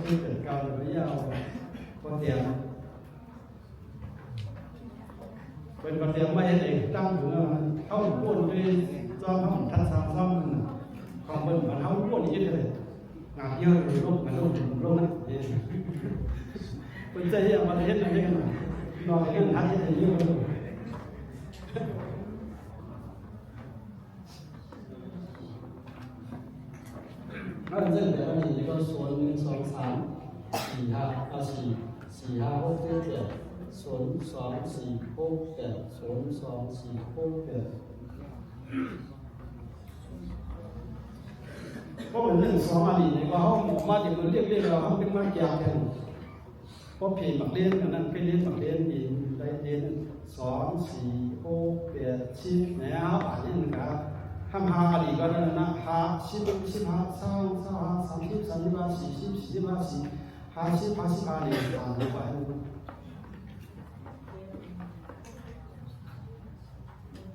khi tự cao được với nhau con tiền bên con tiền may để tăng cũng không buồn đi do không thật sao xong còn bên mà không buồn như thế này ngạc nhiên rồi lúc mà lúc này bên chơi mà hết là cái nói cái thằng hết thì như vậy nó dân để anh nhìn con số 1, 2, 3, 4, 5, 6, 7, 8, 9, 10, 11, 12, 13, 14, 15, 16, 17, ก็เป็นเรื่องสองอดีตก็ห้องมาจากมันเรียกเราห้องเป็นมากยาวกันเพราะเพลงบักเลี้ยนนั้นเป็นเลี้ยนบักเลี้ยนอีกได้เลี้ยน2, 4, 6, 8, 10แล้วอันนี้นะครับทำหาอดีตก็ได้นะหา10, 15, 20, 30, 35, 40, 45, 50, 55เนี่ยอ่านไป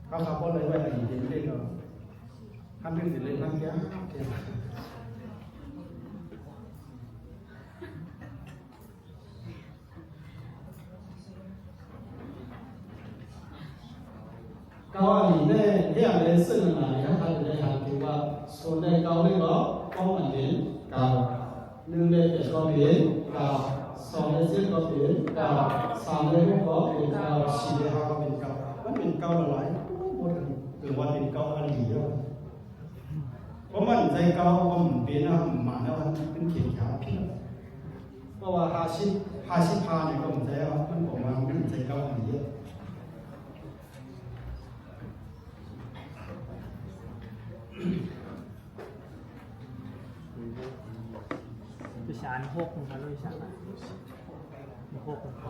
เขาขับรถเลยว่าอดีตเล่นเราทำเรื่องเล่นทั้งแก่高里内两人胜了嘛？然后他就在讲，就话说内高那个高满点高，1内เป็น高点高，2内是高点高，3内ก็高点高，4内5ก็เป็น高มันเป็น高หลายหมดหรือว่าเป็น高อันดีเยอะเพราะมันใจ高ว่ามันเป็นนะมันแล้วมันเป็นเขียนขาพิษเพราะว่า50พาเนี่ยก็มันใจว่ามันบอกว่ามันใจ高อันดีเยอะวิชาหกของเขาวิชาอะไรหกของเขา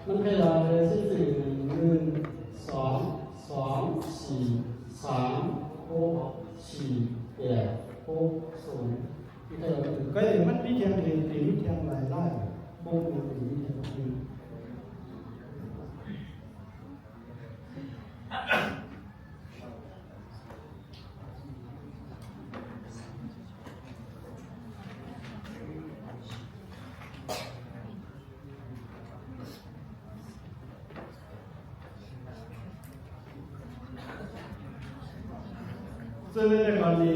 มันแค่ว่าเลยสิ่ง1, 2, 4, 3, 6, 4, 8, 6, 0มันแค่ว่าก็อย่างมันมีเทียงตีมีเทียงหลายไล่โบมีตีมีเทียงตีซึ่งในกรณี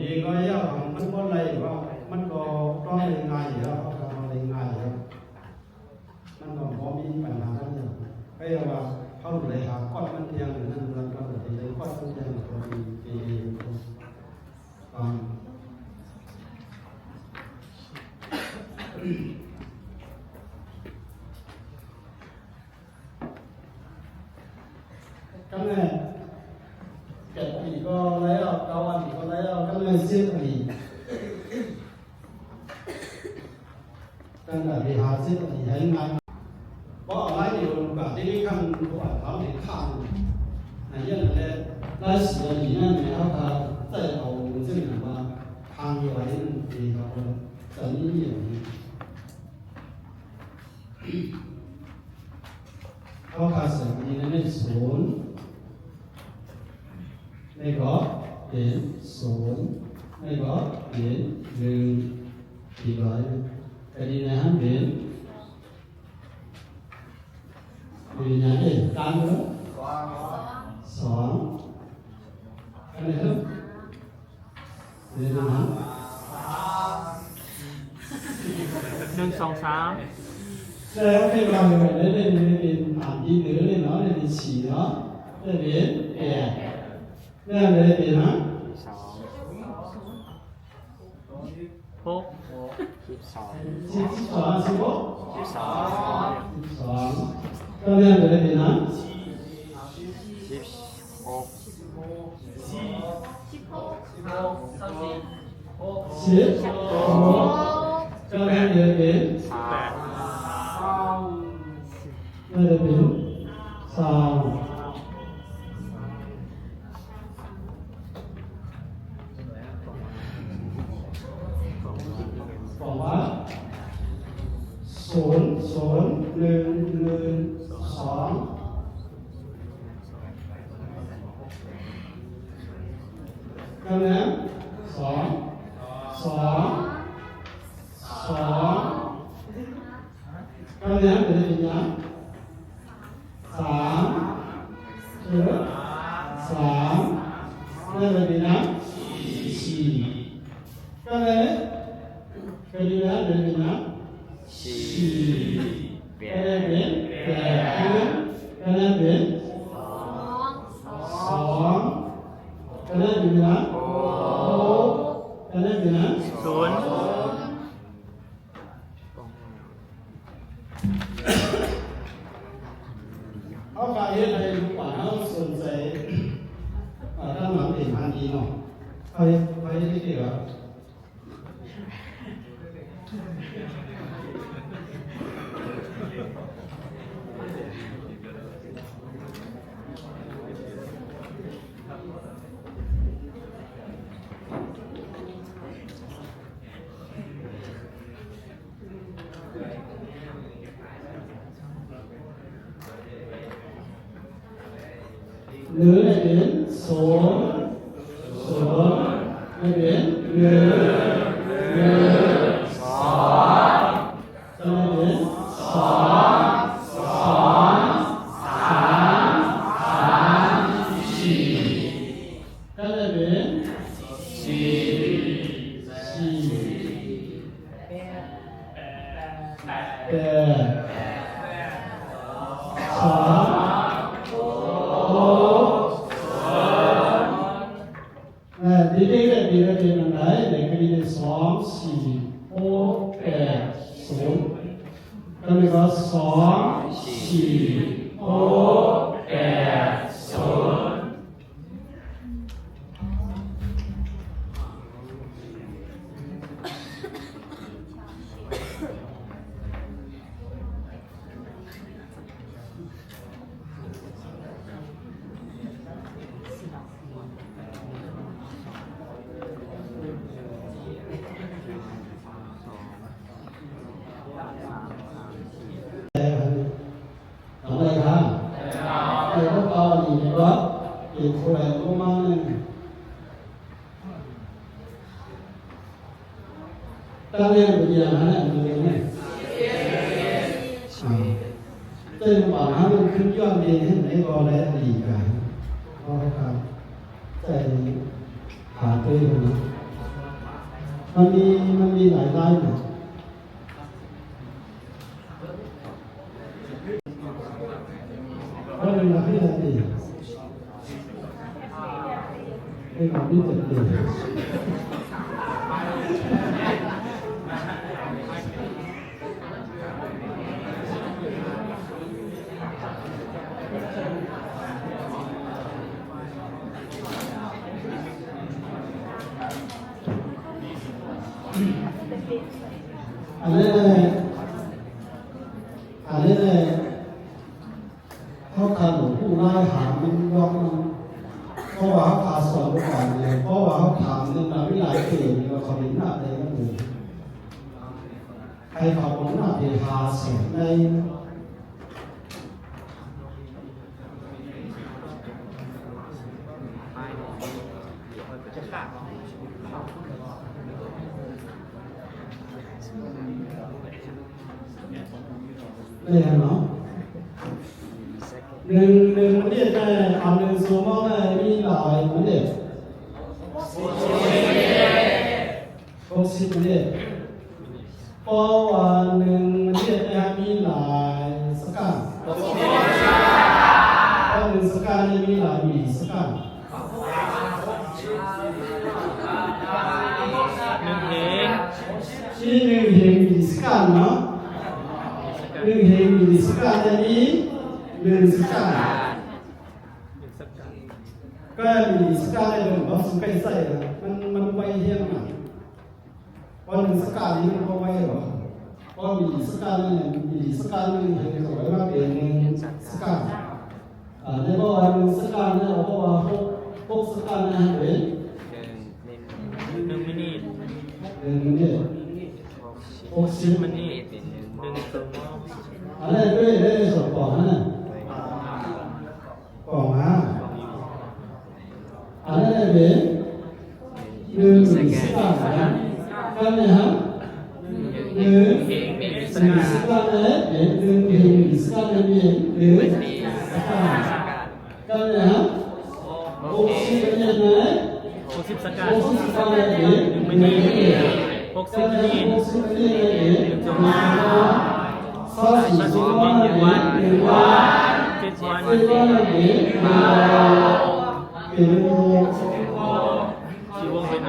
นี้ก็ยากมันก็เลยว่ามันก็ต้องเรียนง่ายแล้วทำเรียนง่ายแล้วมันก็พอมีปัญหาทั้งอย่างก็อย่างว่าเขาเลยหาก้อนมันเทียงหรือนั่นเราก็เลยก้อนมันเทียงพอดีก็เลยเก็บอีกก็แล้วเกาอีกก็แล้วก็เลยเสียอีกตั้งแต่ที่หาเสียอีกให้งานเพราะอะไรอยู่แบบที่ขั้นตัวเขาถึงขั้นในยันเลยได้เสียอีกนั่นเนี่ยเขา在เอา这个嘛ทางอยู่ไว้ดีครับตอนนี้อย่างนี้เขาขาดสิ่งนี้ในศูนย์ในก็เป็น0ในก็เป็น1ที่ร้อยก็ดีนะฮะเป็นอย่างนี้การเมือง2อันนี้ครับเป็นนะฮะ1, 2, 3แล้วให้เราเนี่ยได้เป็นอ่านอีกหรือเนี่ยเนาะได้เป็น4เนาะได้เป็น8เนี่ยได้เป็นฮะ6 12 ก็เนี่ยได้เป็นฮะ10ก็เนี่ยได้เป็น8ได้เป็น ซาวบอกว่า00112กันนะ2 กันนะเป็นยังไง3นี่เป็นยัง4กันนะเป็นยังไงเป็นยัง4เป็นกันนะเป็น2กันนะเป็นยังกันนะเป็นยังศูนย์เขาไปเฮ็ดอะไรรู้ป่ะเขาสนใจด้านหลังเป็นพันดีเนาะไปที่เดียวหรืออะไรเป็นอะไรเป็น1 2อะไรเป็น2 3 4อะไรเป็นดีเลยนั่นได้เด็กดีเลย2 4 6 8 0ก็เลยก็2 4 6 8 0อะไรครับไอ้พวกเรานี่ก็เป็นคนแบบรู้มากเลยตั้งเรื่องเป็นอย่างนั้นเป็นอย่างนี้เต้นป่าหามันขึ้นยอดเรียนให้ไหนก็ได้ดีกันเพราะครับใจหาตัวเองนะมันมีหลายรายนะก็เป็นอะไรที่ดีเป็นของที่ดี อันนี้เขาการหลวงผู้ไล่หามันยอมเพราะว่าเขาพาสอนก่อนเลยเพราะว่าเขาถามเรื่องราววิไลเก่งเราเขาเห็นหน้าเลยนั่นเองใครเขาบอกหน้าเป็นพาสอนในเนี่ยเนาะหนึ่งมันเรียกได้อันหนึ่งสมมติว่ามีหลายมันเรียก60มันเรียกเพราะว่าหนึ่งมันเรียกได้มีหลายสกัดเพราะหนึ่งสกัดมีหลายมีสกัดที่หนึ่งเห็นมีสกัดเนาะหนึ่งเห็นมีสกัดในนี้1สกัดก็มีสกัดในหนึ่งเราสุกใส่มันไวเฮี้ยนอ่ะวัน1สกัดนี้มันก็ไวหรอเพราะมีสกัดนึงเห็นเขาไว้ว่าเป็น1สกัด ในบ่ว่าหนึ่งสกัดเนี่ยบ่ว่าหกสกัดนะเป็น 1 มินิ หนึ่งเนี่ย60 มินิ1 ตัว อันนั้นด้วยได้ส่วนของนะของฮะอันนั้นเป็นหนึ่งสกัดนะกันเนี่ยฮะหนึ่งสกัดเนี่ยเป็นหนึ่งสกัดเนี่ยเป็นหนึ่งสกัดกันเนี่ยฮะ60เป็นยังไง60 สกัด 60สกัดเนี่ย1 มินิ60 มินิ1 ตัว 40 มินิ1 วัน7 วันกี่วงเป็น1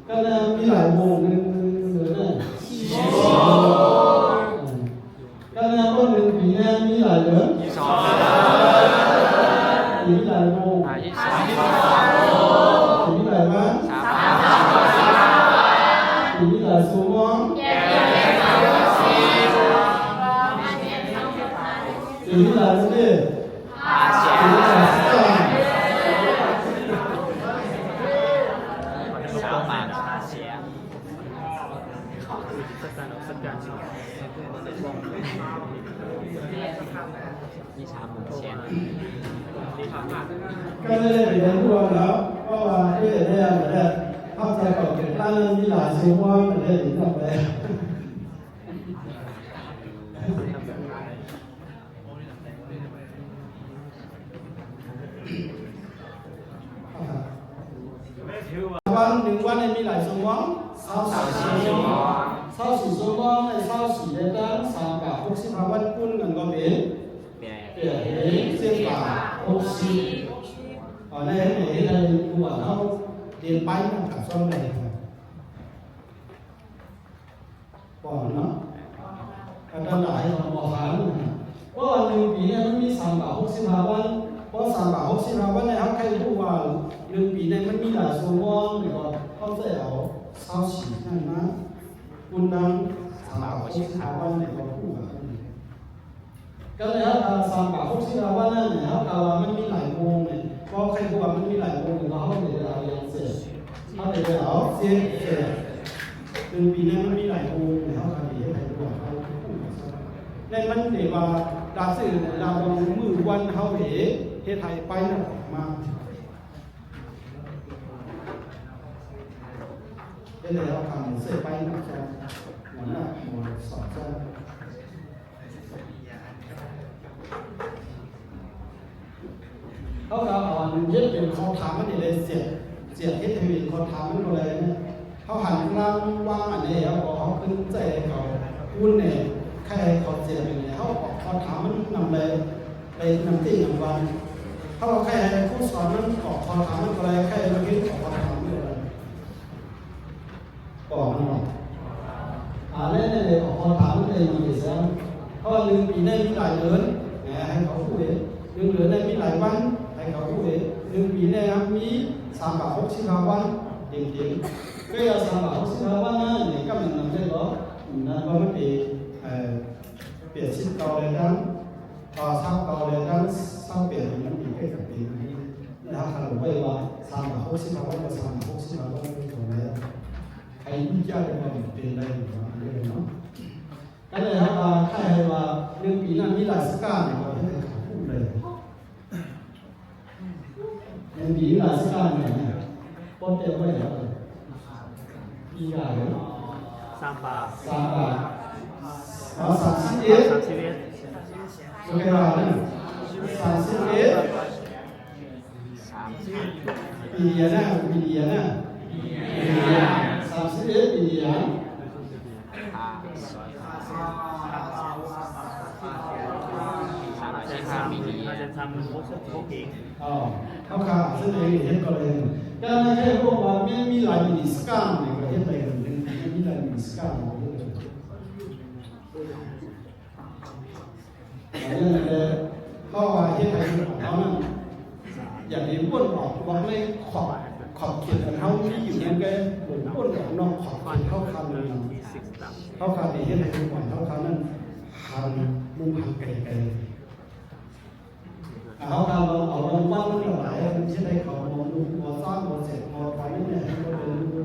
ก็เลยมีหลายโมงนึงเหลือเนี่ยก็เลยก็หนึ่งปีเนี่ยมีหลายเหลือมีหลายโมงมีหลายวันมีหลายชั่วโมงมีหลายเดือนมีหลายสัปดาห์สกัดมี3 หมื่นเชน ก็ได้เรียนรู้แล้วก็ว่าที่ได้แบบเข้าใจก่อนเกิดตั้งมีหลายชั่วโมงมันได้ถึงแบบแล้ววันหนึ่งวันมีหลายชั่วโมง24 ชั่วโมง24 ชั่วโมงใน24ได้ตั้ง365 วันคูณกันก็เป็นเส้นป่า60ở đây để của nó tiền bay nó cả xong này bỏ nó ở đây lại là bỏ phán có là đường bị này nóมี365 วันเพราะ365 วันnàyเขาใครรู้ว่าđường bị nàyมันมีหลายชั่วโมงหรือว่าเขาจะเอา24นั่นนะคุณดัง365 วันเนี่ยเขาพูดก็เลยเขา365 วันนั่นเนี่ยเขามันมีหลายโมงเนี่ยพอใครรู้ว่ามันมีหลายโมงเราเขาเดี๋ยวเรายังเสร็จเขาเดี๋ยวเราเสร็จเป็นปีนี้มันมีหลายโมงเนี่ยเขาทำดีให้ใครรู้ว่าเขาในมันเดี๋ยวว่าดาสื่อดาวมือวันเขาเฮไทยไปนะมาได้เลยเราทำเสร็จไปนะจ๊ะหมดละหมดสองจ้าเขาเอาเย็บเป็นเขาถามมันเลยเสียที่ทวีเขาถามมันเลยเนี่ยเขาหันล่างว่างอันนี้เขาขึ้นใจเขาอุ้นเนี่ยใครเขาเสียเป็นเนี่ยเขาถามมันนำเลยไปนำตีนำวันเขาใครผู้สอนมันขอเขาถามมันอะไรใครมาคิดขอเขาถามมันอะไรก่อนมันเนี่ยเขาถามมันเลยมีเสียงเพราะว่าลืมปีนี้มีหลายเดือนเนี่ยให้เขาพูดเองลืมเหลือในมีหลายวันให้เขาพูดเองลืมปีนี้มี365 วันเด็กๆก็อย่า365 วันนะเนี่ยก็มันนำได้หรอนั่นก็ไม่เปลี่ยนชิ้นเก่าเลยนั้นพอทำเก่าเลยนั้นสร้างเปลี่ยนมันดีขึ้นกับปีนี้นะครับขนมไว้ว่า365 วันกับ365 วันไม่ถูกแล้วใครยุ่งยากเลยมันเป็นอะไรอยู่นะเนาะก็เลยครับว่าใครว่าลืมปีนั้นมีหลายสกัดเนี่ยก็ให้เขาพูดเลยลืมปีหลายสกัดเนี่ยป้อนเต็มไว้แล้วอีกอย่างเลย3 บาท31โอเคป่ะ31ปีเดียวนะ31ปีเดียวเขาขาดซึ่งเองเห็นก็เลยก็ไม่ใช่พวกว่าไม่มีหลายมินิสกัมเนี่ยก็เห็นไปหนึ่งมีหลายมินิสกัม นั่นเลยเพราะว่าที่ไทยเขานั่นอย่างนี้วนออกบอกเลยขอบเขตของเขาที่อยู่นั่นก็หมุนวนออกนอกขอบเขตเข้าคำเลยเข้าคำในที่ไทยก่อนเข้าคำนั้นหันมุ่งหันไกลเขาคำเราเอาลงบ้านนั่นหลายมันใช่ได้เขามองดูมองซ้อนมองเสร็จมองไปนี่เนี่ยให้เขาเดินดู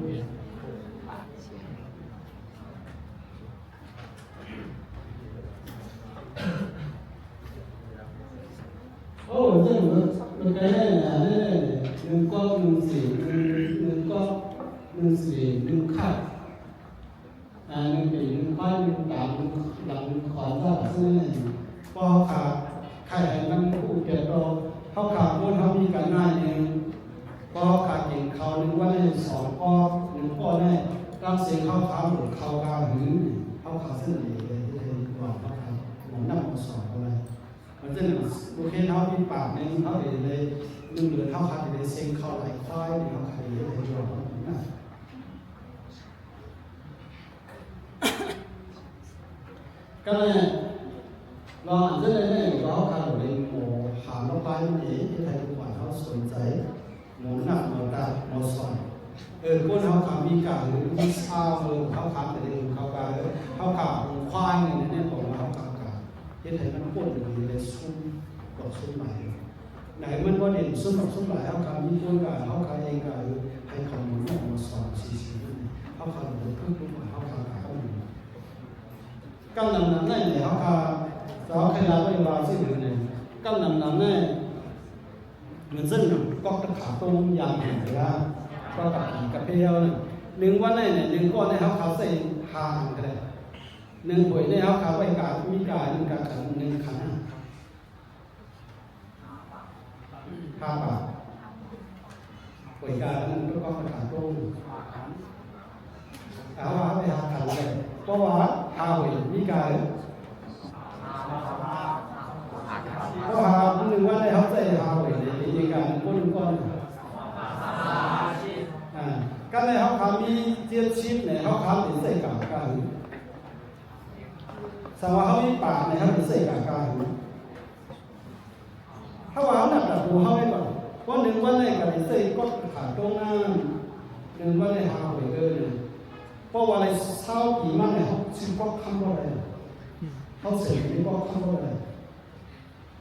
โอ้เจ้ามันไปได้เนี่ยหนึ่งก็หนึ่งสี่หนึ่งก็หนึ่งสี่หนึ่งข้าวหนึ่งปีหนึ่งป้ายหนึ่งตามหลังขอนก็ซึ่งพอขาดใครนั่งผู้เกี่ยวกับเขาขาดคนเขามีกันหน้าเองพอขาดเก่งเขาหนึ่งว่าได้สองก็หนึ่งก็ได้รับเสียงเขาขาหลุดเขาขาหืนเขาขาเส้นเหลวเลยที่เคยบอกเขาขาหมอนนั่งสอนอะไรมันจะโอเคเขามีปากในเขาเลยนึ่งเหลือเขาขาดเลยเซ็งเขาไหลควายเขาขาดเลยเลยยอมนะก็เลยเราอ่านเรื่องนี้เราขาดเลยโมหาเราไปนี่ที่ไทยทุกวันเขาสนใจโมหนักโมตาโมสอนคนเขาขามีการหรือมีซาเขาขาแต่เดิมเขาการเขาขาควายเนี่ยของเราเขาขาที่ไทยมันพูดถึงเลยซุ่มกดซุ่มใหม่ไหนมันว่าเด่นซุ่มกับซุ่มหลายเขาขามีคนการเขาขาเองการให้คำนวณมาสอนสี่เขาขาหรือพึ่งพึ่งเขาขาเขาหนึ่งกำลังนั้นเนี่ยเขาขาเราเคยเล่าไปว่าสิ่งหนึ่งเนี่ยกำลังนั้นเนี่ยเหมือนเส้นก็ตะขาตรงยางหันละก็กับผีกับเพียวหนึ่งวันเนี่ยหนึ่งก้อนเนี่ยเขาใส่หางกันเลยหนึ่งหวยเนี่ยเขาไปกามีกาหนึ่งกาขันหนึ่งขัน5 บาทหวยกาหนึ่งก็ขาตรงเอาว่าไปหาขันเลยเพราะว่าหาหวยมีกาเพราะหาหนึ่งวันเนี่ยเขาใส่หาหวยเนี่ยมีกาก้นก้อนก็เลยเขาขามีเจี๊ยบชิปเนี่ยเขาขาเป็นใส่กากาหือสมมติเขามีปากเนี่ยเขาเป็นใส่กากาหือถ้าว่าเขาหนักแบบหัวเขาไว้ก่อนว่าหนึ่งวันในกับเป็นใส่ก็ขาตรงนั้นหนึ่งวันในหาหวยเลยเพราะว่าอะไรเช้าปีมากเนี่ยเขาซื้อก็ทำอะไรเขาเสียก็ทำอะไร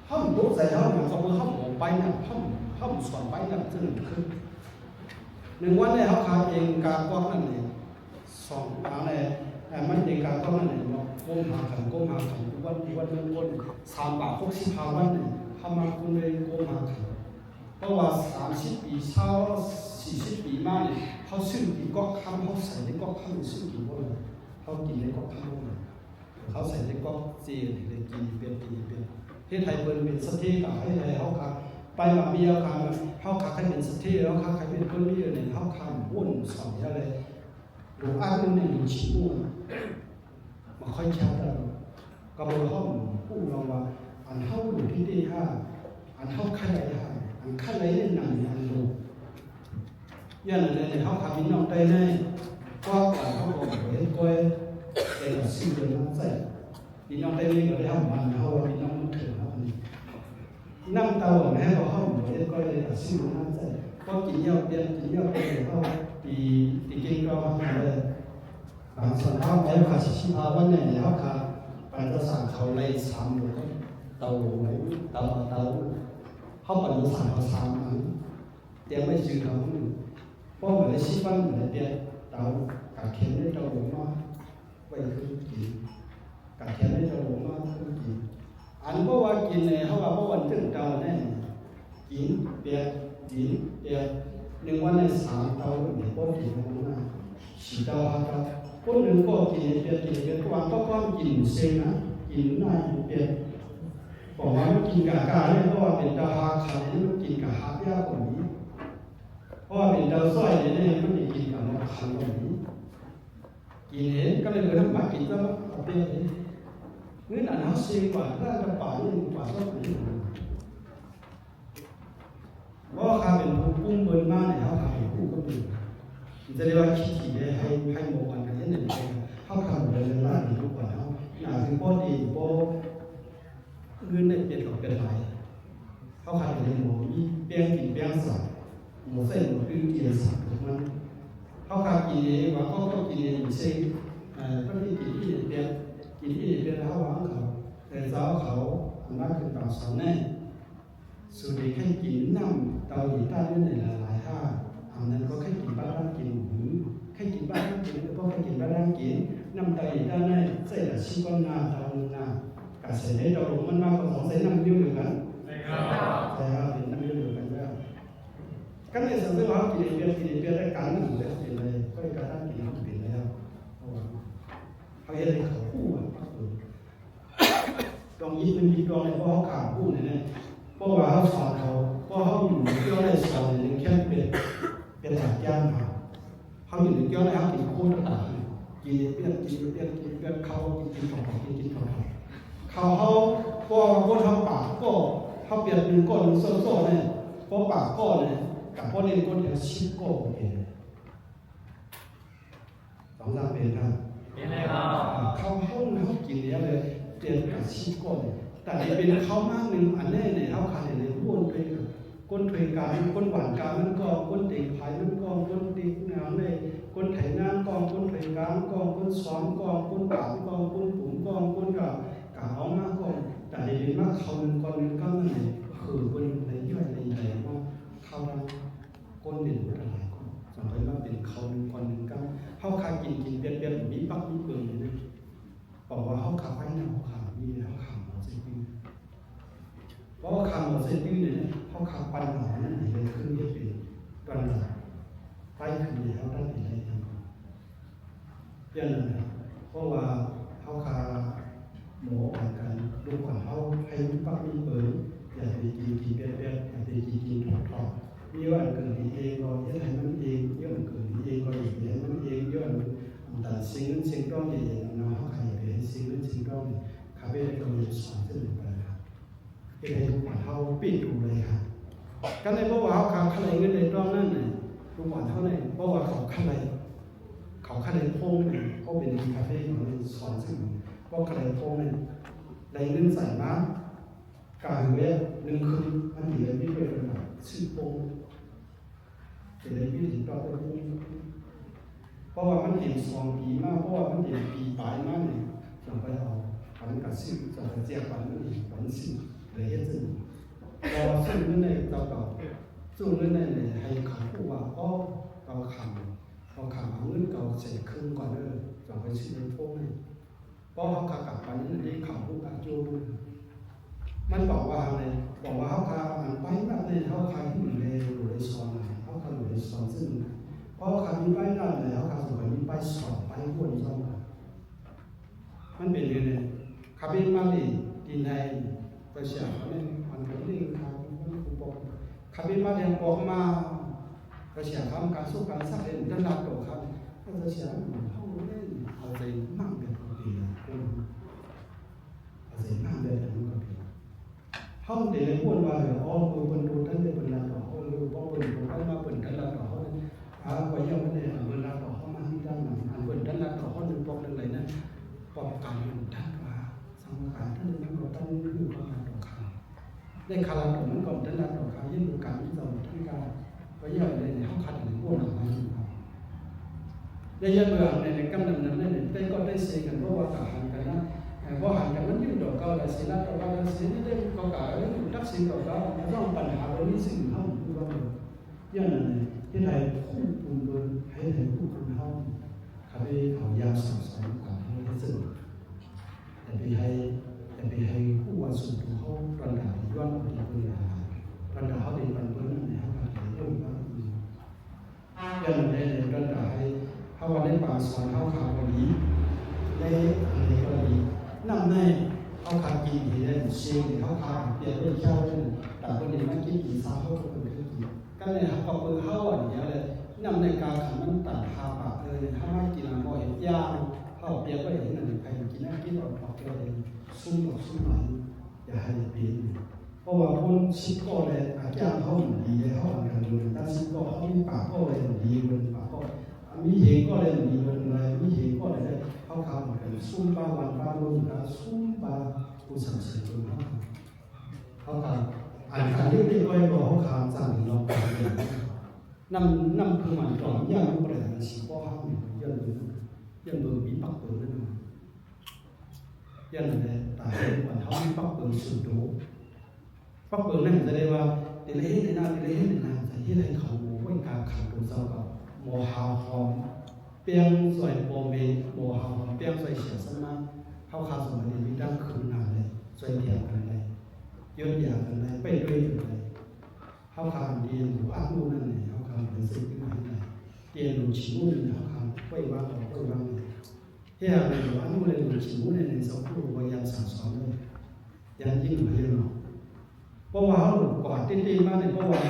เขาหมุนใส่เขาเนี่ยเขาเขาหมุนไปเนี่ยเขาหมุนสอนไปเนี่ยจะหนึ่งขึ้นหนึ่งวันเนี่ยเขาขาเองการก้อนนั่นเองสองอะไรมันเองการก้อนนั่นเองก้มหาขันวันมัน3 บาท65 วันเนี่ยเขามาคุณเลยก้มหาขันเพราะว่า30 ปีเช้า40 ปีมาเนี่ยเขาซื้อกี่ก๊อกคำเขาใส่ในก๊อกคำซื้อกี่วันเขากินในก๊อกคำเขาใส่ในก๊อกจีนเลยกินเป็นที่ไทยเป็นสถีกับให้ไทยเขาขาไปมาเบียร์ขาเขาขาใครเป็นสถีแล้วขาใครเป็นคนนี้เนี่ยเขาขาวุ่นสอนอะไรหรืออ้างนึงเนี่ยหรือชิวมาค่อยชัดแล้วก็บอกห้องผู้เราว่าอันเท่าอยู่ที่ที่5อันเท่าขั้นไหนอันขั้นไหนเนี่ยหนังอันดูยันอะไรเนี่ยเขาขามีน้องใจในก็ก่อนเขาบอกเฮ้ยก้อยเป็นสิ่งเดียวนั้นใส่มีน้องใจในก็ได้ห้องมันเขาว่ามีน้องมันถึงแล้วนี่นั่งเตาแม่เราห้องเฮ้ยก้อยเลยแต่สิ่งนั้นใส่ก็กินเยอะเดียนกินเยอะไปเขาตีกินก็ห้องเลยบางส่วนเขาแม้ขา45 วันเนี่ยเขาขาปันจะสั่งเขาเลย3 หรือเตาเขาปันจะสั่งเขา3 อันเดี๋ยวไม่จืดเขาเพราะเหมือนชีวันเหมือนเดียวเตากาเข็มได้เตาหลงมาไปคือกินกาเข็มได้เตาหลงมาคือกินอันเพราะว่ากินเนี่ยเขาว่าเพราะวันตึ้งเตาเนี่ยกินเปียกกินเปียก1 วันใน3 เตาเนี่ยพวกกินมันน่ะ4 เตาครับพวกหนึ่งก็กินเปียกก็ว่าก็กินเซ็งนะกินน่าเปียกบอกว่ามันกินกากาเนี่ยเพราะว่าเป็นเตาหาขันนี่มันกินกาหายากกว่านี้เพราะว่าเป็นเตาส้อยเนี่ยมันไม่กินกับมันขันกว่านี้กินเองก็เลยเหลือน้ำมันกินก็เอาเปียกเงินอันเขาเซ็งกว่าถ้าจะป่านี่กว่าก็เป็นเพราะเขาเป็นผู้ปุ้มเบิร์นมากเนี่ยเขาขายผู้ก็เป็นจะเรียกว่าคิดถี่ให้โมกันกันนี่หนึ่งเลยเขาทำเลยล่าดีทุกคนเขาหนาถึงป้อดีป้อ เงินเนี่ยเปลี่ยนหลอกเป็นไหลเขาขายในหมูมีเปียงกินเปียงใส่หมูเส้นหมูปิ้งกินใส่ถูกไหมเขาขายกินเองว่าเขาต้องกินเองเช่นก็ที่กินที่เปียงกินที่เปียงเขาวางเขาแต่เจ้าเขาอันนั้นคือต่างสอนแน่สุดที่แค่กินน้ำเตาหลีใต้นี่ในหลายท่าอันนั้นก็แค่กินบ้านกินหมูแค่กินบ้านกินก็แค่กินบ้านกินน้ำเตาหลีใต้นี่ใส่ละชิ้นก้อนหน้าเตาหน้าการใส่ในเราลงมันมากกว่าของใส่น้ำเยอะเหมือนกันใช่เป็นน้ำเยอะเหมือนกันด้วยก็ในส่วนที่เรากินเบียร์ได้การนั่งเลยกินเลยก็ได้การนั่งกินเขากินแล้วเขาเห็นเลยเขาคู่อ่ะตรงนี้มันมีตรงในเพราะเขาขาดคู่เนี่ยเพราะว่าเขาสอนเขาเพราะเขาอยู่เกี่ยวในสอนในแค่เป็นหลักย่านเขาอยู่ในเกี่ยวในเขากินคู่ต่างๆกินเบี้ยเขากินของเขาก็คนทำปากก็เขาเปลี่ยนเป็นก้อนโซ่เนี่ยเพราะปากก้อนเนี่ยกับพอเล่นก้อนเดียวชิบก้อนเองสองสามเป็นครับเขากินเนี้ยเลยเปลี่ยนกับชิบก้อนแต่เป็นเขามากหนึ่งอันแรกเนี่ยเขาขายในก้นเป็นก้นเทการก้นหวานการมันก็ก้นเด็กไผ่มันก็ก้นติ๊กงานเลยก้นไถน้ำก็ก้นเทการก็ก้นซ้อมก็ก้นปากก็ก้นปุ๋มก็ก้นกับเอามากก็แต่ในเป็นมากเขาเป็นคนก็นั่นเองคือเป็นในย่อยในใหญ่ว่าเขาเราก้นเด่นอะไรก็สมัยว่าเป็นเขาเป็นคนหนึ่งก็เขาขากินเปลี่ยนมีปักมีเปิดเลยนะบอกว่าเขาขาไปนะเขาขามีนะเขาขาหมดเส้นตื้อเพราะขาหมดเส้นตื้อเนี่ยเขาขาปันหนานั่นเองเป็นเครื่องยึดเป็นตอนนั้นไปขึ้นเลยเขาได้เป็นอะไรทำเรื่องนั้นเพราะว่าเขาขาหมอผ่านการดูก่อนเขาให้ปักมีเปิดอย่าไปกินเบี้ยอย่าไปกินถอดมีว่าเกิดเองก็ยังไงมันเองย้อนเกิดเองก็อย่างนี้มันเองย้อนแต่สิ่งต้องเองนะเขาใครเป็นสิ่งต้องคาเฟ่ก็มีสอนซึ่งไปครับที่ให้ทุกคนเขาปิดดูเลยครับก็ในเพราะว่าเขาขาขนาดเงินในตอนนั้นเนี่ยทุกวันเท่าไหร่เพราะว่าเขาขนาดโค้งเนี่ยเขาเป็นคาเฟ่ของสอนซึ่งเพราะขนาดโค้งเนี่ยในเงินใส่มาการเวทหนึ่งคืนมันเหลือไม่เป็นแบบชื่อโป้เป็นอะไรที่ถึงเราต้องเพราะว่ามันเห็นสองปีมากเพราะว่ามันเห็นปีปลายมากเนี่ยจะไปเอาปันกับชื่อจะไปเจียปันนั่นเองปันชื่อเลยเห็นซึ่งพอซึ่งนั่นเองเราต่อซึ่งนั่นเองให้เขาพูดว่าก็เราขำเอาเงินเราเสียครึ่งก่อนเลยจะไปชื่อในพวกนี้เพราะเขากลับไปนั่นเองเขาพูดแบบโยนมันบอกว่าอะไรบอกว่าเขาขาไปแบบนี้เขาขายที่อยู่ในซอนเขาขายอยู่ในซอนซึ่งเพราะขายมีไปนั่นเลยเขาขายสวยมีไปสอนไปพวกนี้ซอนมันเป็นยังไงขับเป็นมาเลยดินไทยประชาชนมันเป็นเรื่องทางมันคือบอกขับเป็นมาเรียนบอกมาประชาชนการสู้การสร้างเรื่องด้านหลังตัวครับประชาชนเขาเล่นเอาใจมากเป็นคนดีเอาใจมากเป็นคนดีห้องเด็กพูดว่าเดี๋ยวคนดูท่านจะเป็นนักต่อคนดูเพราะคนดูท่านมาเป็นท่านนักต่อคนไปยังไม่ได้เป็นนักต่อเขามาที่ด้านหลังเป็นท่านนักต่อคนดูปอกอะไรนะปอกการท่านว่าสมการท่านนั้นก็ต้องคือความนักต่อขาในคาราผมมันก่อนท่านนักต่อขายิ่งดูการที่เราท่านการไปยังในห้องขัดหรือพวกหนังมาอยู่ครับในยันเมืองในกำลังนั้นได้ก็ได้เสียกันเพราะว่าต่างกันนะเพราะหันกันมันยิ่งดอกก็เลยสินะดอกก็เลยสินี่ได้ก็กล่าวว่าทักษิณดอกก็ต้องปัญหาตรงนี้สิ่งห้องคือว่าอย่างนั้นที่ไทยคู่ปูนบนให้ไทยคู่ปูนห้องเขาไปเขายาวสองกว่าให้ซึ่งแต่ไปให้คู่วันสุดเขาปัญหาย้อนไปเป็นปัญหาเขาเป็นปัญหานั่นเองเขาเรื่องว่าอย่างนั้นในปัญหาให้เขาวันได้ป่าสอนเขาข่าววันนี้ได้อะไรก็ดีนั่นในเขาขากินที่ได้เชียงเขาขาเปลี่ยนเป็นเช่าเลยแต่คนนี้มันกินกี่ซ้ำเขาก็เป็นกินก็เลยเขาเปิดเข้าอันนี้เลยนั่นในการขันมันตัดหาปากเลยถ้าไม่กินอะไรบ่อยยากเขาเปลี่ยนก็เห็นอะไรใครกินนั่นกินเราออกเลยซุ่มไหลอย่าให้เปลี่ยนเพราะว่าคนชิดก็เลยอาจารย์เขาดีเลยเขาทำกันดูแต่ชิดก็เขามีปากก็เลยดีเลยปากก็มีเหตุก็เลยดีเลยมีเหตุก็เลยเขาทำเหมือนซุ่มปลาวันปลาลุ่มปลาซุ่มปลาอุตสาหกรรม nămคือมันก่อนย่างมันบ่ได้มันสิบ่ฮักนี่ยันเบิ่งมีปักเปิงนั่นน่ะยันได้ตายวันเฮามีปักเปิงสุดโดปักเปิงนั่นจะได้ว่าเดลเฮ็ดในเดลเฮ็ดในใส่เฮ็ดให้เขาไว้กลางขังตัวเจ้าก็บ่ฮาวฮอมเปียงสวยบ่เมบ่ฮาวเปียงสวยเสียสมาเฮาคาสมัยนี้มีดังคืนหน้าเลยสวยเดียวกันเลยยนอย่างกันเลยไปด้วยกันเลยเฮาคาเรียนรู้อันนู้นนั่นนี่เฮาคาเป็นสิ่งที่มันได้เรียนรู้ชิวนี่เฮาคาไว้ว่าไว้ว่าเฮียเรียนรู้อันนู้นเรียนรู้ชิวนี่ในสังคมวิทยาศาสตร์สอนเลยยันยิ่งเลยเนาะเพราะว่าเขาหลุดกอดตีๆมาเนี่ยเพราะว่า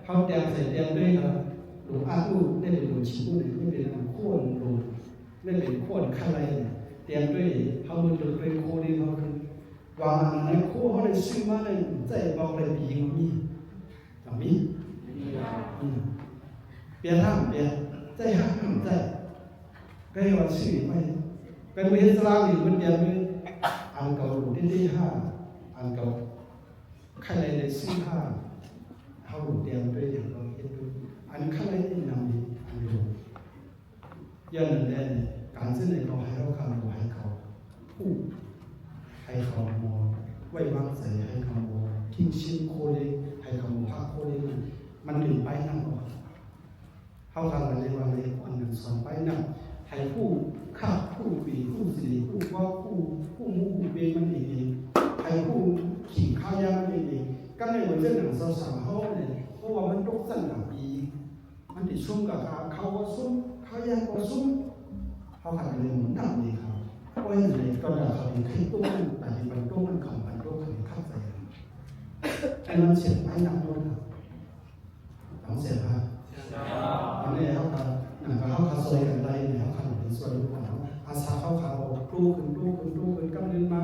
เขาแดงใส่แดงด้วยครับหลุดอันนู้นได้เป็นหลุดชิวนี่ไม่เป็นโค่นหลุดไม่เป็นโค่นข้างในแดงด้วยเขามันหลุดด้วยโค่นนี่เขาคือวางในโค่นเขาเลยซื้อมาเลยใจบอกเลยปีมันมีต่างมีเปลี่ยนห้ามเปลี่ยนใจห้ามใจก็ให้ว่าซื้อไปเป็นวิสลามอีกมันเดียวมันอันเก่าหลุดที่ห้าอันเก่าใครเลยซื้อห้าเขาหลุดเดียวด้วยอย่างเราเห็นดูอันใครที่นำดีอันดูย้อนนั่นการซื้อในเขาให้เราคำให้เขาพูดให้เขามองไว้วางใจให้เขามองทิ้งชิ้นโคเลยให้เขามองพักโคเลยมันถึงไปนั่งออกเขาทำอะไรว่าเลยอันหนึ่งสองไปนั่งให้ผู้ข้าผู้ปีผู้สีผู้ว่าผู้มูผู้เบมันเองให้ผู้ขี่ข้าวยามันเองก็ในวันเรื่องหนังสาวๆเขาเนี่ยเพราะว่ามันตกสั้นหลังปีมันติดซุ่มกับเขาว่าซุ่มข้าวยาก็ซุ่มเขาขัดเลยเหมือนดำเลยครับเพราะอย่างไรก็จะเขาเป็นขึ้นตู้มันแต่เป็นตู้มันขำมันตู้เขาเป็นข้าวใส่ไอ้มันเสียไปหนักด้วยครับต้องเสียครับอันนี้เขาทำหนังเขาขาซอยกันได้เนี่ยเขาทำเป็นส่วนลูกเขาอาสาเขาขาตู้ขึ้นกำเนิดมา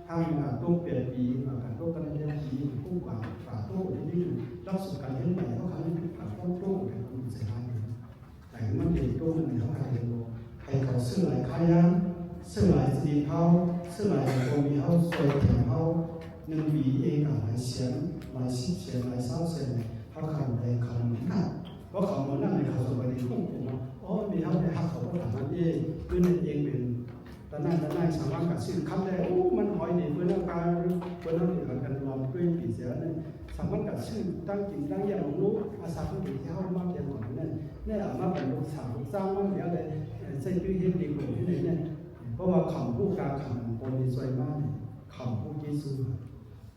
ทำมาตู้เปลี่ยนปีมาการตู้กันเรียนปีตู้กว่าฝ่าตู้ที่นี่รับสุดการเรียนใหม่เขาทำให้ผ่านตู้เป็นคนเสียหายแต่มันเด็กตู้มันเขาทำเรียนรู้ให้เขาซื้อหลายขายานซื้อหลายสีเขาซื้อหลายคนมีเขาสวยแถมเขาหนึ่งปีเองกับหลายเสียงหลายสิบเสียงหลายเศร้าเสียงเขาทำได้เขาเหมือนกันเพราะเขาเหมือนนั่นในเขาสมัยนี้คุ้มผมอ๋อมีเขาได้หักเขาก็ทำมันเองเพื่อนเองเป็นแต่นั่นสามารถกับสิ่งคำได้โอ้มันหอยดีเพื่อนร่างกายเพื่อนร่างกายกันลองด้วยปีเสียเนี่ยสามารถกับชื่อตั้งกินตั้งอย่างรู้อาสาผู้ดีที่เขามากอย่างก่อนเนี่ยเอามาเป็นลูกสาวสร้างมันเดี๋ยวเลยเส้นยืดเย็นดีกว่าที่ไหนเนี่ยเพราะว่าคำพูดการคำคนมีสวยมากคำพูดยิสู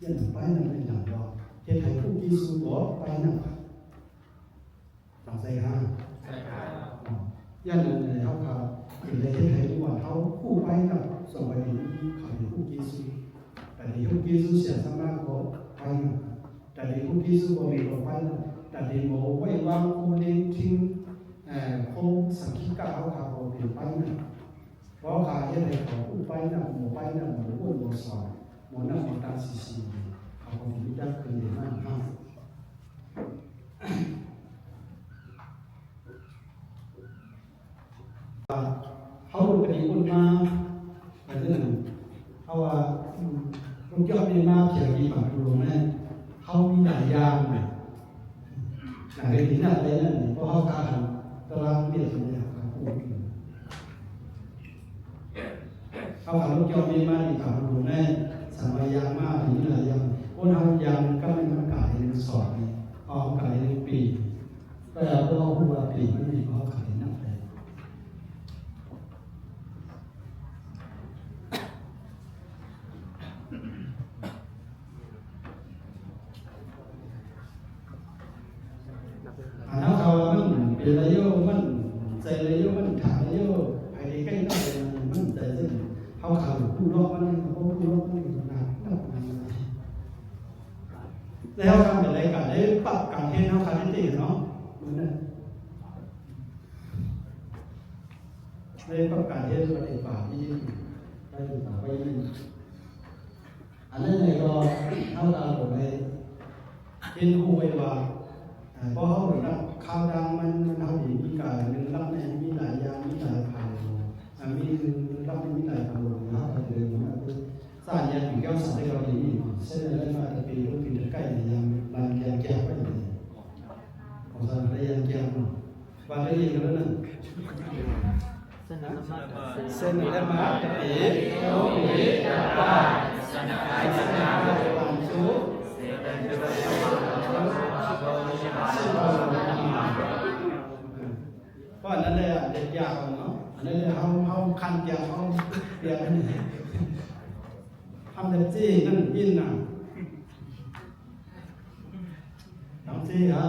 ยันไปนั่นเป็นอย่างเราเห็นไทยพูดยิสูบอกไปนั่นต่างใจฮะยันเลยเขาค่ะอยู่ในที่ไทยทุกวันเขาคู่ไปกับสมัยนี้เขาเป็นคู่ยิสูแต่ในคู่ยิสูเสียสมาก็ไปแต่ในคู่ยิสูก็มีก็ไปแต่ในโมไว้วางโคเดนทิ้งโคสังคิกาเขาค่ะก็เป็นไปเพราะขาเห็นไทยเขาคู่ไปนะหมู่ไปนะหมู่อ้วนหมู่สอนหมู่นั่งหมู่ตาซีเขาก็มีดักขึ้นในนั่นห้าเขาดูเป็นคนมาอะไรนั่นเขาว่าลูกยอดมีมาเขียวดีแบบดูแม่เขามีหลายอย่างเลยหลายที่นั่นเลยนั่นเพราะเขาการตารางเรียนเนี่ยเขาพูดเขาหาลูกยอดมีมาดีแบบดูแม่สมัยยางมากถึงหลายอย่างคนทำยางก็ไม่มาขายในสอบนี่เอาขายในปีแต่พอพูดว่าปีไม่มีเขาขายนั่นเลยอันนั้นเขามันเป็นอะไรโยมันใจอะไรโยมันถามอะไรโยไอ้ที่ใกล้ได้มันใจซึ่งเขาข่าวผู้รอบมันเขาผู้รอบมันนานแล้วทำอะไรกันได้ปรับการเทศเขาคาร์ดิเนาะมันนั่นได้ปรับการเทศส่วนไอ้ป่าที่ได้ป่าไปนี่อันนั้นเลยก็เท่าตามผมเลยเห็นคู่ไว้ว่าเพราะเขาเหมือนกับข้าวดังมันทำอย่างมีการหนึ่งรับเนี่ยมีหลายอย่างมีหลายพันมีหนึ่งรับมีหลายพันนะครับเดิมนะสร้างยันถึงแก้วสารได้เราดีเส้นอะไรมาจะปีรุ่นปีใกล้เนี่ยยังบางยังแก้ไปเลย วันได้ยินกันแล้วนั่น เส้นนั้นมาก เส้นนี้ได้มากะปิโยมิกะปาสนาไอสนาปันชุเพราะอันนั้นเลยเด็กยากเนาะอันนั้นเลยเขาคันยากเขาเปียกนั่นทำเด็กจี้นั่นยินน่ะทำจี้ฮะ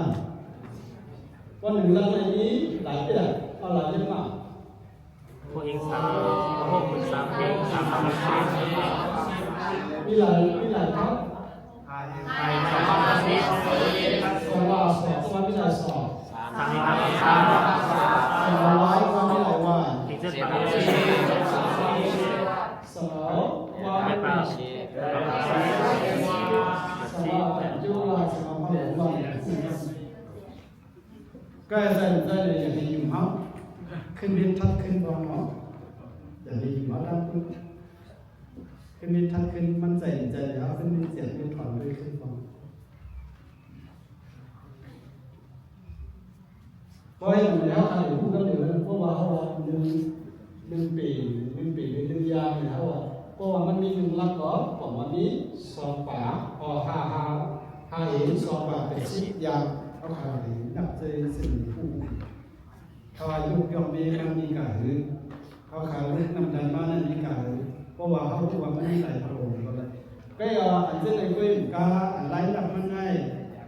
วันหนึ่งเราในนี้หลายเดือนเอาหลายเดือนมา พวกเอง3 6เป็น3เพลง3 3เพลง มีหลายครับ ไทย2อาทิตย์ สองว่าสองวันมีหลายสอง 3นี่ครับ สองร้อยวันมีหลายวัน 3อีกเส้นปาก สองวันมีหลายสองวันจุฬาสองวันวันก็ใจเลยอย่าไปยุ่งเขาขึ้นบินทัดขึ้นบอลเนาะอย่าไปยุ่งเขาดังขึ้นบินทัดขึ้นมันใจแล้วขึ้นบินเสียงบินถอนด้วยขึ้นบอลเพราะอย่างนี้เขาอยู่คู่กันอยู่เพราะว่าเขาหนึ่งปีหนึ่งยามเนี่ยเขาเพราะว่ามันมีหนึ่งลักก็ผมวันนี้สองป่าพอห้าเห็นสองป่าเป็น10 ยามเขาขายนับเจอสิ่งผู้เขาอายุยอมเมย์มันมีการหรือเขาขายเรื่องน้ำดันมานั่นมีการหรือเพราะว่าเขาถือว่ามันมีหลายพระองค์ก็เลยก็อันเช่นในเรื่องการอันไล่ดับมันได้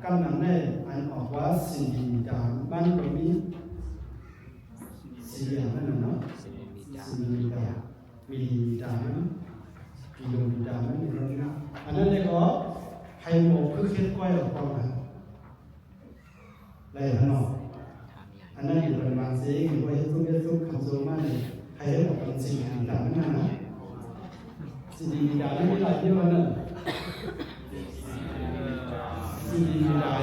กำลังได้อันออกว่าสิ่งดานบ้านก็มีสิ่งอย่างนั้นเนาะสิ่งมีดานมีดานมีดวงดานไม่มีอะไรนะอันนั้นเลยก็ให้หมกคือคิดก้อยออกมาได้ข้างนอกอันนั้นอยู่ประมาณสิ่งว่าทุกคำโซมาเนี่ยให้ออกเป็นสิ่งดานนั่นนะสิ่งดานไม่ได้ที่ว่านั่นสิ่งดาน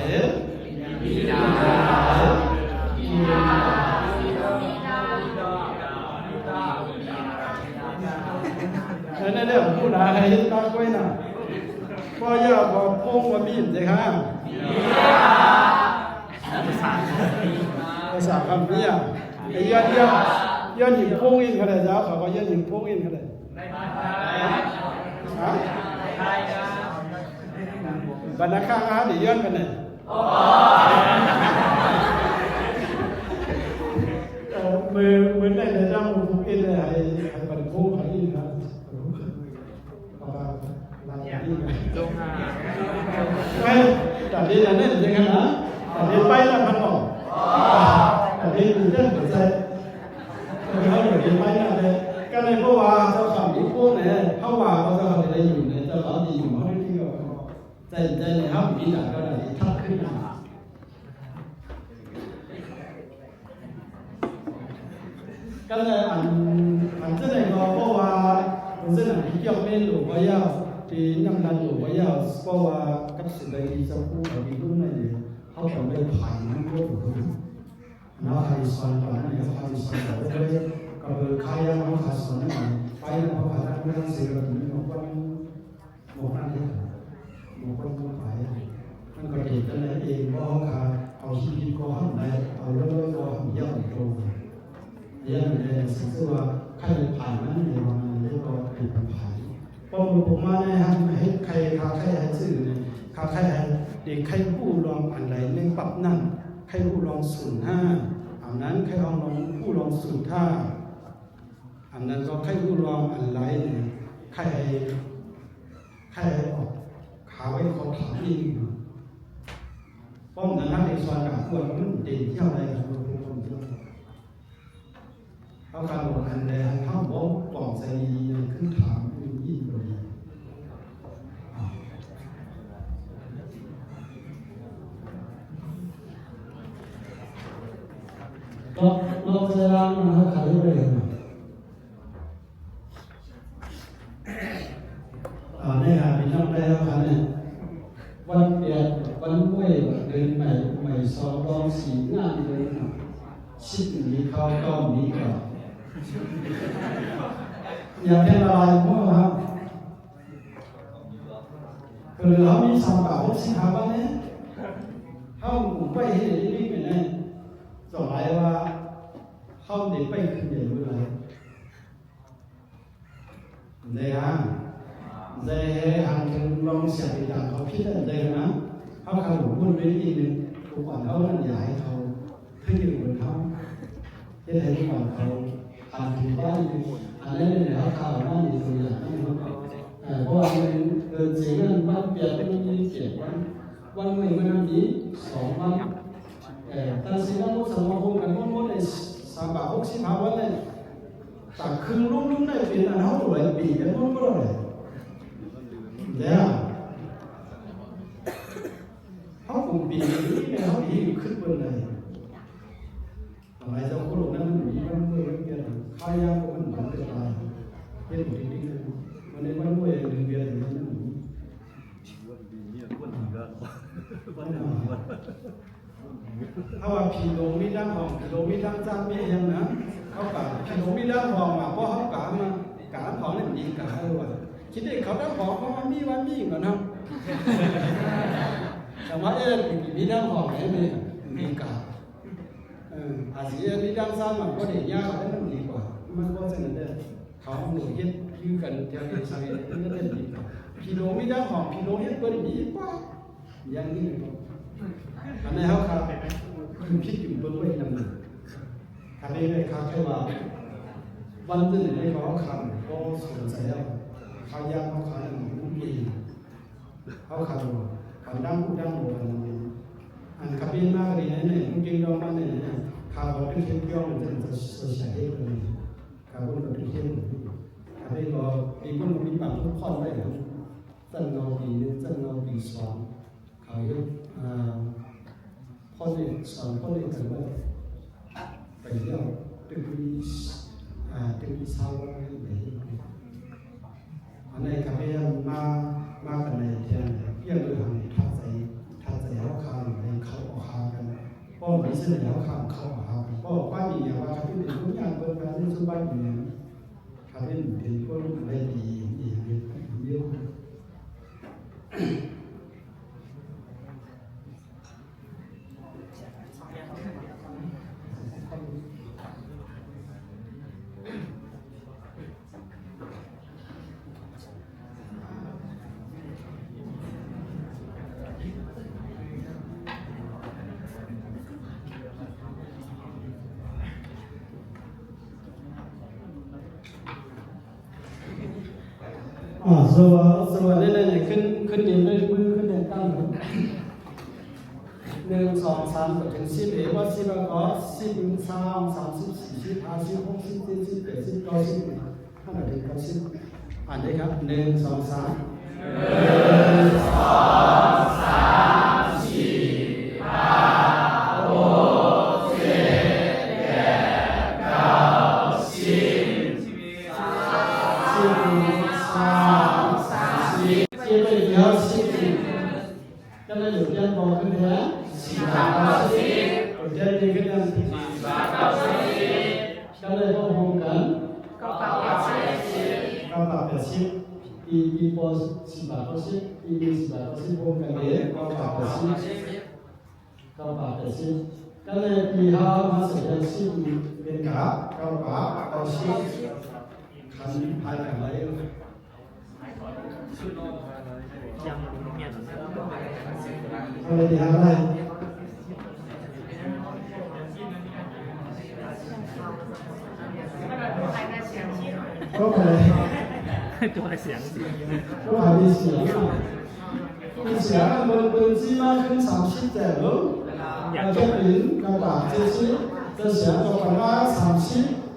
นั่นเรื่องผู้ใดให้ตาก้อยน่ะพ่อย่าบอกพงว่ามีเด็กฮะภาษาคำนี้อ่ะไอ้ย้อนหญิงพงอินเขาเลยจ้าเขาก็ย้อนหญิงพงอินเขาเลยฮะบรรณาข้างฮะเดี๋ยวย้อนกันเลยมือได้เลยจ้ามือพงอินเลยให้บรรพงเขาอินครับลงมาไม่แต่ดีนะเนี่ยจริงๆนะแต่ดีไปแล้วพันบอกแต่ดีอยู่เรื่องหัวใจเขาอยู่ดีไปแล้วเลยก็เลยเพราะว่าเจ้าข่าวนี้พวกเนี่ยเขาว่าเขาจะอะไรอยู่เนี่ยเจ้าข่าวดีอยู่เขาไม่ที่เขาใจเนี่ยเขามีหลักก็ได้ทักขึ้นมาก็เลยอันเจ้าเนี่ยก็เพราะว่าผมเส้นอันที่เกี่ยวไม่หลุดไว้ยาวที่นั่งดันอยู่ไว้ยาวเพราะว่ากับสิ่งใดที่จะพูดกับพี่รุ่นเนี่ยเขาทำได้ผ่านนั่งก็ถูกนะใครสอนก่อนนั่นเนี่ยใครสอนก่อนเลยก็คือใครยังเขาขาดสอนนั่นไปแล้วเขาขาดนั่นไม่ต้องเสียกันถึงหมดวันหมดนั่นเลยหมดคนผู้ขายมันก็เด็กกันเลยเองเพราะเขาขาดเอาชีวิตก็ห้ามได้เอาเรื่องก็ห้ามย่ำตรงย่ำเลยสิ่งที่ว่าใครผ่านนั่นเนี่ยมันเรียกว่าเป็นผ่านพอผมมาเนี่ยฮะให้ใครขาใครให้สื่อเนี่ยขาใครให้เด็กใครผู้ลองอะไรเรื่องปรับนั่นใครผู้ลอง05อันนั้นใครเอาลองผู้ลอง05อันนั้นก็ใครผู้ลองอะไรเนี่ยใครออกขาไว้เขาถามอีกป้อมนั้นในซอยกับควรมันเด่นเที่ยวอะไรกับคนเขาการบอกอันใดอันเข้าบอกปองใจขึ้นถามยิ่งกว่านี้เราจะรังนะขายไปเลยเนี่ยพี่น้องได้แล้วครับเนี่ยวันเปียกวันมวยเดินใหม่สองรองสีงานเลยชิดมีข้าวต้มมีก่อนอยากให้ละลายมั่วครับคือเขามีสามบาทสิบห้าบาทเนี่ยเขาไปเห็นนี่เป็นไง ต่อไปว่าเข้าเด็กไปขึ้นเด็กเมื่อไรเนี่ยฮะเจ้าหันถึงลองเสียไปตามเขาพิจารณานะเขาเขาหลุดพ้นไปทีนึงทุกวันเขานั่นใหญ่เขาถ้าอยู่บนเขาจะเห็นก่อนเขาอ่านถึงบ้านอันนั้นเนี่ยเขาข่าวนั่นอยู่ตรงนี้เพราะว่ามันเกิดสิ่งนั้นมันเปลี่ยนเป็นมีเสียงวันหนึ่งมันมี2 วันแต่สิ่งนั้นสมาคมกันหมดเลย365 วันเลยแต่คืนรุ่งได้เป็นอันเขาเลยปีกันหมดเลยเนี่ยเขาคงปีนี้เนี่ยเขาดีขึ้นบนเลยทำไมเจ้าคนนั้นมันมีมันมือเปลี่ยนข้ายากมันมันจะตายเป็นหมดจริงๆมันในมันมือหนึ่งเดียวอย่างนั้นเขาว่าผีลงมิดังห้องผีลงมิดังจ้างมีอย่างนั้นเขากะผีลงมิดังห้องมาเพราะเขากะมากะห้องนี่ดีกะเลยว่าคิดได้เขาดังห้องเขามีวันมีก่อนนะแต่ว่ามีดังห้องเนี่ยมีกะอาจจะมีดังซ้ำมันก็เดี๋ยวยากแล้วมันดีกว่ามันก็จะนั่นเด้อเขาหนุ่มยึดยื้อกันเท่าที่ใช้นั่นเด้อดีกว่าผีลงมิดังห้องผีลงยึดก็ดีกว่าอย่างนี้อันนี้เขาขาคือคิดอยู่บนเวทีนั่นเลยอันนี้เลยครับแค่ว่าวันนึงให้เขาคำก็สนใจแล้วเขายากเขาขายมุ้งปีเขาขาดเขาดังดังหมดอันขับบินมากเลยเนี่ยมุ้งปีดองมาเนี่ยข่าวเป็นเที่ยวมันจะใช้ได้เลยข่าวเป็นเที่ยวอันนี้ก็ปีคนมีบางทุกคนได้นะจันเงาปีนึงจันเงาปี2เขายกพ่อเนี่ยสอนพ่อเนี่ยกันว่าไปเที่ยวตึกมีเช่าอะไรแบบนี้อันนี้ครับพี่มากันในเที่ยงเพี้ยนเลยหันทัดใจเขาคางในเขาออกคางกันพ่อไม่เสนอเขาคางเขาออกคางพ่อป้ามีอย่างว่าครับพี่เป็นผู้ใหญ่เปิดการเล่นสุบ้านอยู่เนี่ยครับพี่เป็นคนได้ดีอย่างนี้เยอะสวัสดีเลยขึ้นเดินด้วยมือขึ้นเดินตั้ง1 2 3ถึง10ว่า10แล้วก็10 2 3 4 5 6 7 8 9 10ขนาดถึง90อ่านได้ครับ1 2 3 1 2 3 4 5 6 7 8 9 10 cho nên được dân bòขึ้นthế được dân đi cái dân cho nên có hồn cảnh cao bạc bẹt xích y bò xích bạc có xích y xích bạc có xích hồn cảnh đế cao bạc bẹt xích cho nên y ha mà sẽ dân xích bên cả cao bạc cao xích khăn hai cảnh lấyยังเมียน อะไรดีอะไรก็ไปตัวเสียงก็หาดีเสียงดีเสียงบนที่มากขึ้น30แต่หรือจะเป็นกระดาษจะเสียงตัวกันว่า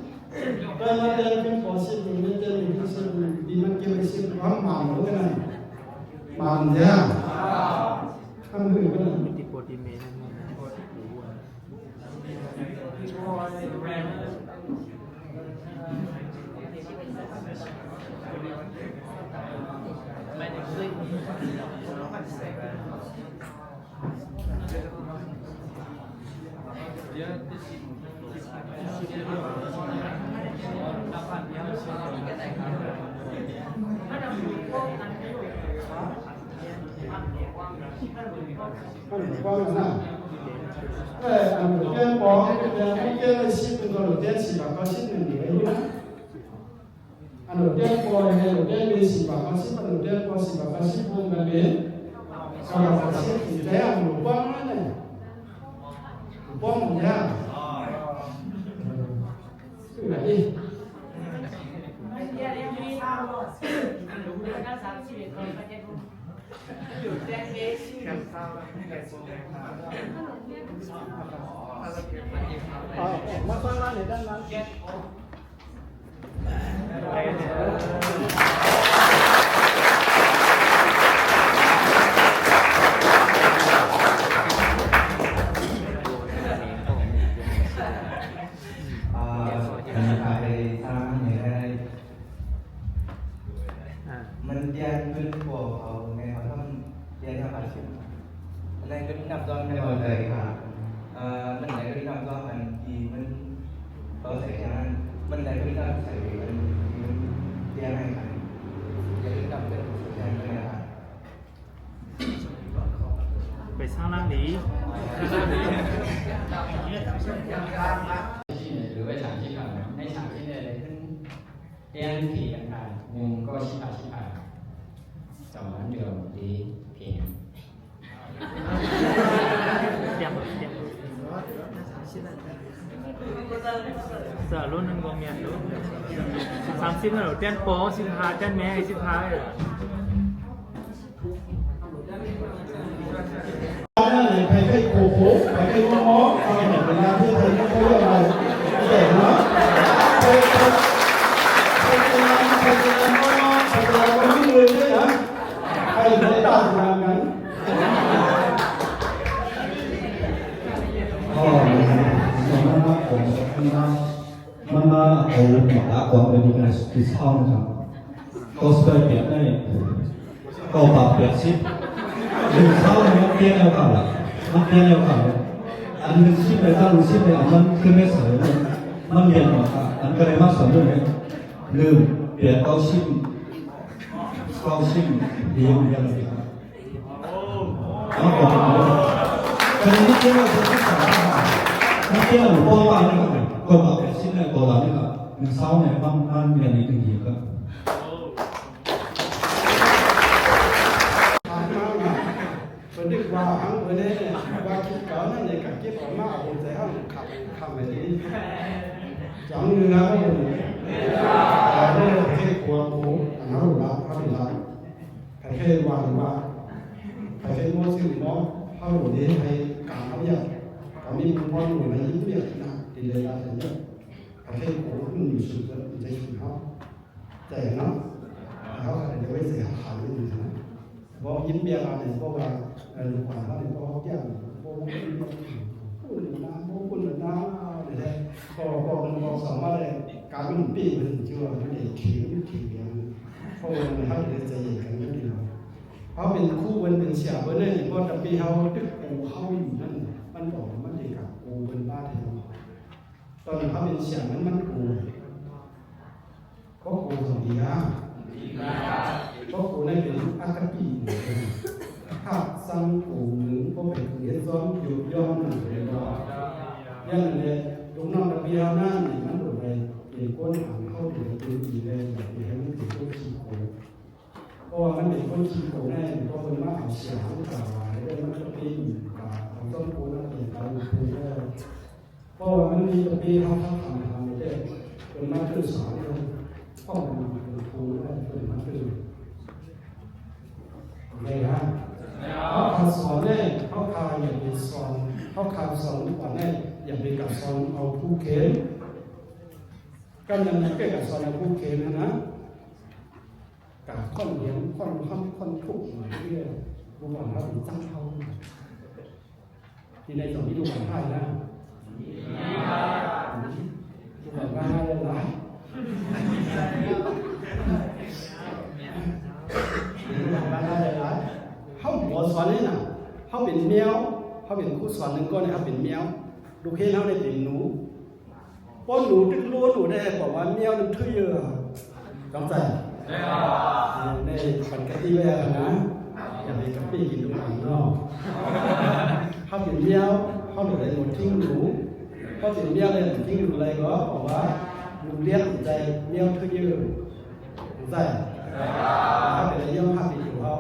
30ก็มาเดินเป็น40หรือไม่เดินเป็น40ดีมันเกี่ยวกับสิ่งความหมายหรือไงมันเนี่ยทำให้เป็นมิติโปรตีเมนไม่ได้เคยเยอะที่สุดนับพันเยอะสุดถ้าเราดูพวกนั้น很光的呐。哎，俺们边包边边西边个边西吧，高西边里面。俺们边包呢，边边西吧，高西边边包西吧，高西边那边，高西这样有光了呢，有光不呀？对吧？มาฟังร้านไหนด้านนั้นมันเรียนขึ้นพวกเขาไงเขาต้องเรียนเข้าไปสิอะไรก็นับตอนไม่พอใจครับมันไหนก็นับตอนมันทีมันเขาใส่งานมันไหนก็นับใส่มันเรียนให้กันเรียนนับเป็นเรียนไม่ได้ ไปสร้างร่างนี้ หรือว่าฉากที่ผ่านในฉากที่ได้เลยขึ้นเรียนผีต่างๆมุมก็ชิบะสองเดือนดีเพียง đẹp giờ luôn đừng có miền luôn sáng xin là đầu tiên bố xin hai tên mẹ hay xin hai rồi ใครโอ้โหใครม้อเอาเห็นเวลาที่ใครเขาเรียกอะไรเด็กเนาะใครไม่เลยด้วยนะใครไม่ได้ตามกันก็นะครับผมมันมาเอาหมาละก่อนไปดูในที่เช่านะครับก็สเปรย์เปียกได้ก็ปรับเปียกชิปหนึ่งเช่าเนี่ยเปลี่ยนแล้วกันละมันเปลี่ยนแล้วกันอันหนึ่งชิปไปตั้งชิปไปอันมันคือไม่เสริมมันเปลี่ยนหมดอ่ะอันก็เลยมาสอนด้วยไหมลืมเปลี่ยนเก้าชิปเดียวยังไงครับแล้วก็เป็นนี่เกี่ยวกับที่สามนี่เกี่ยวกับตัวว่านี่ครับก็แบบเป็นชิ้นในตัวเรานี่ครับหนึ่งเสาเนี่ยมันมีอะไรหนึ่งอย่างครับคนที่ว่าหังคนนี้ว่าคิดก่อนนั่นเลยกับคิดออกมาเอาใจห้ามขับแบบนี้จังเนื้อก็อยู่แต่เรื่องเทควงโอ้อันนั้นหลักเขาหลักใครเทวางว่าใครเทโมสิหมอเขาหลุดนี้ให้การเขาอยากเขามีมุมมองหลุดในยิ่งเยอะนะดีเลยละแต่เนี่ยใครเทโอ้ขึ้นอยู่สุดแล้วใจสุดเขาใจเนาะเขาเดี๋ยวไว้เสียหายอยู่นะบอกยิ้มเบี้ยอะไรเพราะว่าลูกหลานเขาเนี่ยเขาแย่บอกคุณนะบอกคุณนะเนี่ยก็มันสามารถการเป็นปีมันชื่อว่ามันเด็กขิงอย่างเพราะมันเขาเด็กใจเย็นกันนิดเดียวเขาเป็นคู่เป็นเสียเบอร์เนี่ยเพราะแต่ปีเขาดึกกูเข้าอยู่นั่นมันบอกมันเด็กกับกูเป็นบ้าแถวตอนเขาเป็นเสียมันกูก็กูสองดีนะก็กูได้เป็นอากาศปีถ้าสังกูหนึ่งก็เป็นเหตุซ้อมอยู่ย้อนหนึ่งเลยว่าอย่างนี้ตรงนั้นระเบียงนั่นมันโดนไปเป็นก้นหางเข้าถึงตัวอีเลยแบบนี้มันถึงตัวขี้โกเพราะว่ามันเป็นก้นขี้โกแน่เพราะคนว่าเอาเสียงกล่าวไว้ได้มันจะเป็นกับของต้นโพนั่นเองการพูดได้เพราะว่ามันมีตัวปีเขาทำได้เป็นมาคือสอนเลยข้อมูลเป็นครูได้เป็นมาคือไงฮะเขาคำสอนเนี่ยเขาคำอย่างเป็นสอนเขาคำสอนก่อนเนี่ยอย่างเป็นกับสอนเอาผู้เขียนก็ยังไม่กับสอนเอาผู้เขียนนะกับข้อนเลี้ยงข้อนทำข้อนทุกข์เรื่อยๆบุญหวังเราถึงตั้งเท่าที่ในสมัยดูหวังไทยนะดูหวังว่าอะไรหลายเขาหัวสอนนี่นะเขาเป็นแมวเขาเป็นคู่สอนหนึ่งก้อนเขาเป็นแมวดูแค่เขาได้เป็นหนูป้อนหนูตึ้งรู้หนูได้บอกว่าแมวนึงทื่อเยอะจำใจในปันกติแวร์นะ อย่าไปกับปีกินทุกวันเนาะเขาเป็นเบี้ยวเขาหลุดเลยหมดทิ้งหนูเขาเป็นเบี้ยวเลยหมดทิ้งหนูอะไรก็บอกว่าลุงเลี้ยงใจเบี้ยวเท่ายืดใจเขาเป็นเยี่ยมภาพอยู่เขา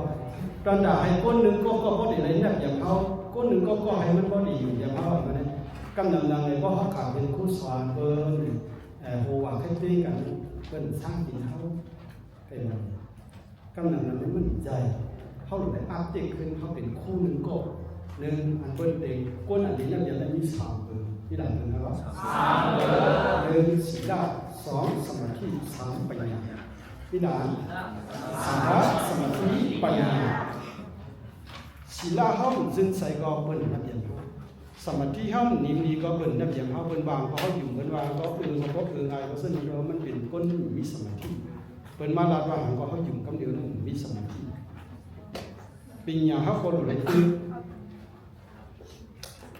ตอนด่าให้ก้นหนึ่งก็พอดีเลยเนี่ยอย่างเขาก้นหนึ่งก็ให้มันพอดีอยู่อย่างเขาแบบนี้กำลังดังเลยก็เขาขาดเป็นคู่สอนเบอร์โหวังให้ตีกันเป็นสร้างกินเขาเป็นกำลังนั้นมันใจเขาหลุดได้อัพเด็กขึ้นเขาเป็นคู่หนึ่งก็หนึ่งอันเบิ้ลเด็กก้นอันนี้ยังได้มีสามเบอร์ที่หลังนึงนะครับหนึ่งศีลสองสมาธิสามปัญญาที่หลังศีลสมาธิปัญญาศีลเขาจึงใส่ก็เบิ้ลนับเดียนสมาธิเขานิ่มดีก็เบิ้ลนับเดียนเขาเบิ้ลวางเขาอยู่เบิ้ลวางก็ไงก็ซึ่งเรามันเป็นก้นมีสมาธิเปิ้นมาลาดว่าก็เขาอยู่กับเดียวนั้นมีสมาธิปัญญาเขาคนเลยคือ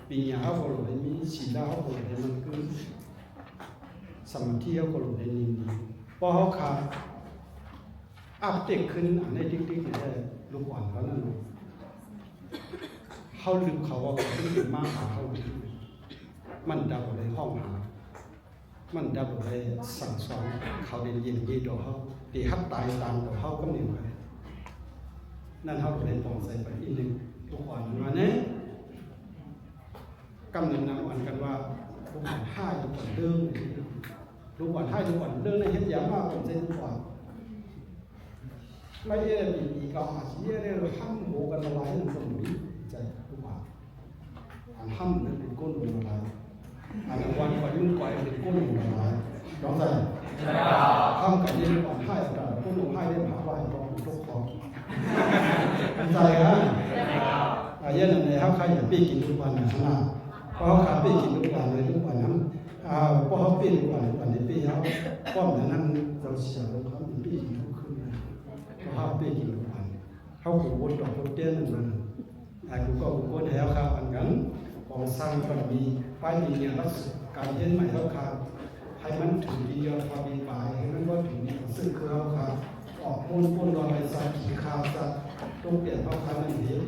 ปัญญาเขาคนเลยมีศีลเขาคนเลยมันคือสมาธิเขาคนเลยนิ่มพอเขาขาดอัพเด็กขึ้นอันในติ๊กๆเนี่ยลูกอ่อนเขานั่นเขาลืมเขาว่าเขาเป็นมากหาเขามันดับเลยห้องหามันดับเลยสั่งสอนเขาเรียนเย็นยี่ดอกเขาตีฮับตายตามดอกเขาก็มีเหมือนกันนั่นเขาเรียนปองใส่ไปอีกหนึ่งทุกวันมาเนี่ยกำเนิดนำวันกันว่าทุกวันห้าทุกวันเรื่องทุกวันห้าทุกวันเรื่องในเห็นยามากเป็นเส้นทุกวันไม่ได้มีกองอาชีพเนี่ยเราห้ามโหกันอะไรนั่นก็มีใจทุกวันอันห้ามนั่นเป็นก้นเป็นอะไรอันวันก่อนยุ่งก่อยเป็นก้นเป็นอะไรร้องใจห้ามกันยังก่อนให้แต่ก้นลงให้ได้ผ่าไหวก็ทุกคนใจนะอาเย็นในเขาใครอยากปีกินทุกวันนะขนาดเพราะเขาขาปีกินทุกวันเลยทุกวันนั้นเพราะเขาปีทุกวันในปีเขาป้อมนั้นเราเสียแล้วเขาปีกินทุกคืนเขาปีกินทุกวันเขาหูวนดอกโคเตี้ยนนั่นกูก็กูก็แถวข้าวอันกันของสร้างก็มีป้ายมีเนี่ยรักการเย็นใหม่เขาขาให้มันถึงดียอดความมีปลายให้มันว่าถึงดีซึ่งคือเขาขาออกม้วนรอยใส่ขีขาวจะต้องเปลี่ยนเขาขานั่นเอง